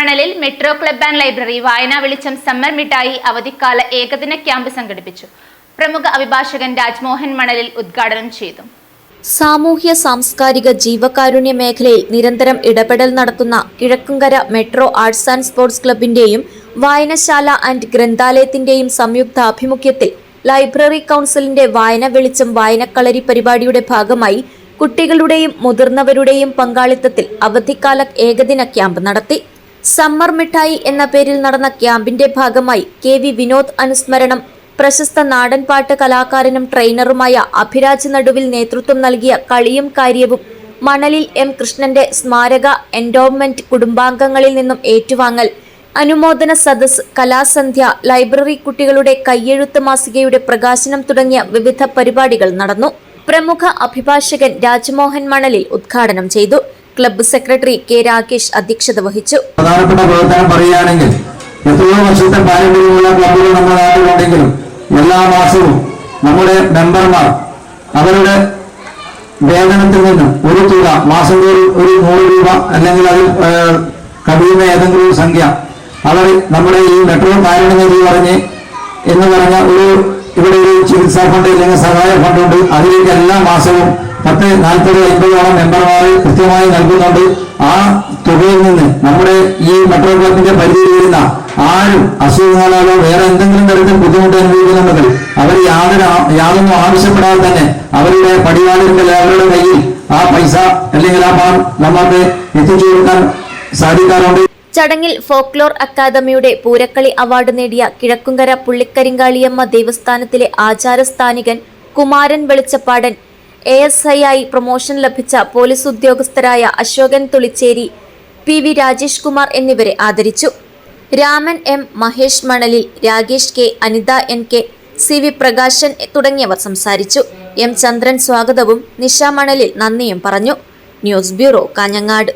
മണലിൽ metro club and library വായനാ വെളിച്ചം സമ്മർ മിഠായി അവധിക്കാല ഏകദിന ക്യാമ്പ് സംഘടിപ്പിച്ചു. പ്രമുഖ അഭിഭാഷകൻ രാജ്മോഹൻ മണലിൽ ഉദ്ഘാടനം ചെയ്തു. സാമൂഹ്യ സാംസ്കാരിക ജീവകാരുണ്യ മേഖലയിൽ നിരന്തരം ഇടപെടൽ നടത്തുന്ന Kizhakkumkara metro arts and sports ക്ലബിന്റെയും വായനശാല ആൻഡ് ഗ്രന്ഥാലയത്തിന്റെയും സംയുക്താഭിമുഖ്യത്തിൽ ലൈബ്രറി കൗൺസിലിന്റെ വായന വെളിച്ചം വായനക്കളരി പരിപാടിയുടെ ഭാഗമായി കുട്ടികളുടെയും മുതിർന്നവരുടെയും പങ്കാളിത്തത്തിൽ അവധിക്കാല ഏകദിന ക്യാമ്പ് നടത്തി. സമ്മർ മിഠായി എന്ന പേരിൽ നടന്ന ക്യാമ്പിന്റെ ഭാഗമായി KV വിനോദ് അനുസ്മരണം പ്രശസ്ത നാടൻപാട്ട് കലാകാരനും ട്രെയിനറുമായ അഭിരാജ് നടുവിൽ നേതൃത്വം നൽകിയ കളിയും കാര്യവും, മണലിൽ M കൃഷ്ണന്റെ സ്മാരക എൻഡോവ്മെന്റ് കുടുംബാംഗങ്ങളിൽ നിന്നും ഏറ്റുവാങ്ങൽ, അനുമോദന സദസ്, കലാസന്ധ്യ, ലൈബ്രറി കുട്ടികളുടെ കയ്യെഴുത്ത് മാസികയുടെ പ്രകാശനം തുടങ്ങിയ വിവിധ പരിപാടികൾ നടന്നു. പ്രമുഖ അഭിഭാഷകൻ രാജ്മോഹൻ മണലിൽ ഉദ്ഘാടനം ചെയ്തു. ക്ലബ്ബ് സെക്രട്ടറി K രാകേഷ് അധ്യക്ഷത വഹിച്ചു. പ്രധാനപ്പെട്ട പ്രവർത്തനം പറയുകയാണെങ്കിൽ എത്രയോ വർഷത്തെ പാരമ്പര്യമുള്ള ക്ലബ്ബുകൾ നമ്മുടെ നാട്ടിലുണ്ടെങ്കിലും എല്ലാ മാസവും നമ്മുടെ മെമ്പർമാർ അവരുടെ വേതനത്തിൽ നിന്ന് ഒരു തുക മാസം തോറും ഒരു 100 രൂപ അല്ലെങ്കിൽ അതിൽ കവിയുന്ന ഏതെങ്കിലും ഒരു സംഖ്യ അവർ നമ്മുടെ ഈ മെട്രോ കാരുണ്യനിധി എന്ന് പറഞ്ഞ ഇവിടെ ഒരു ചികിത്സാ ഫണ്ട് അല്ലെങ്കിൽ സഹായ ഫണ്ടുണ്ട്. അതിലേക്ക് എല്ലാ മാസവും 10, 40, 50 മെമ്പർമാർ കൃത്യമായി നൽകുന്നുണ്ട്. ആ തുകയിൽ നിന്ന് നമ്മുടെ ഈ മെട്രോ ക്ലബിന്റെ പരിധിയിൽ വരുന്ന ആരും അസുഖങ്ങളാലോ വേറെ എന്തെങ്കിലും തരത്തിൽ ബുദ്ധിമുട്ട് അനുഭവിക്കുന്നുണ്ടെങ്കിൽ അവർ യാതൊന്നും ആവശ്യപ്പെടാതെ തന്നെ അവരുടെ പടിവാളിന്റെ അവരുടെ കയ്യിൽ ആ പൈസ അല്ലെങ്കിൽ ആ പണം നമുക്ക് എത്തിച്ചു കൊടുക്കാൻ സാധിക്കാറുണ്ട്. ചടങ്ങിൽ ഫോക്ലോർ അക്കാദമിയുടെ പൂരക്കളി അവാർഡ് നേടിയ കിഴക്കുംകര പുള്ളിക്കരിങ്കാളിയമ്മ ദേവസ്ഥാനത്തിലെ ആചാരസ്ഥാനികൻ കുമാരൻ വെളിച്ചപ്പാടൻ, ASI ആയി പ്രൊമോഷൻ ലഭിച്ച പോലീസ് ഉദ്യോഗസ്ഥരായ അശോകൻ തുളിച്ചേരി, PV രാജേഷ് കുമാർ എന്നിവരെ ആദരിച്ചു. രാമൻ M, മഹേഷ് മണലിൽ, Rakesh K, Anitha NK, CV Prakashan തുടങ്ങിയവർ സംസാരിച്ചു. M ചന്ദ്രൻ സ്വാഗതവും നിഷ മണലിൽ നന്ദിയും പറഞ്ഞു. News bureau, Kanhangad.